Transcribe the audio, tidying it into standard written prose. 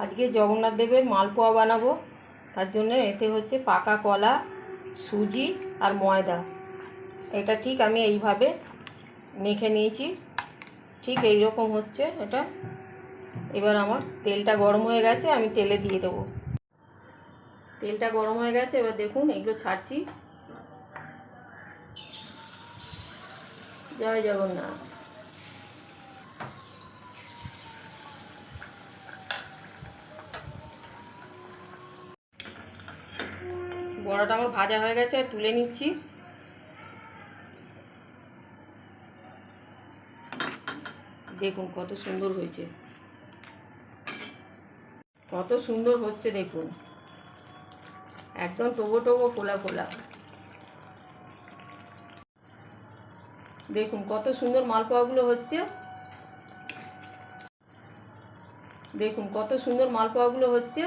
আজকে জগন্নাথ দেবের মালপোয়া বানাবো। তার জন্য এতে হচ্ছে পাকা কলা, সুজি আর ময়দা। এটা ঠিক আমি এইভাবে মেখে নিয়েছি, ঠিক এই রকম হচ্ছে এটা। এবার আমার তেলটা গরম হয়ে গেছে, আমি তেলে দিয়ে দেবো। তেলটা গরম হয়ে গেছে, এবার দেখুন এগুলো ছাড়ছি। জয় জগন্নাথ। বড়াটা আমার ভাজা হয়ে গেছে, তুলে নিচ্ছি। দেখুন কত সুন্দর হয়েছে, কত সুন্দর হচ্ছে দেখুন, একদম টোবো টোবো ফোলা ফোলা। দেখুন কত সুন্দর মালপোয়াগুলো হচ্ছে, দেখুন কত সুন্দর মালপোয়াগুলো হচ্ছে।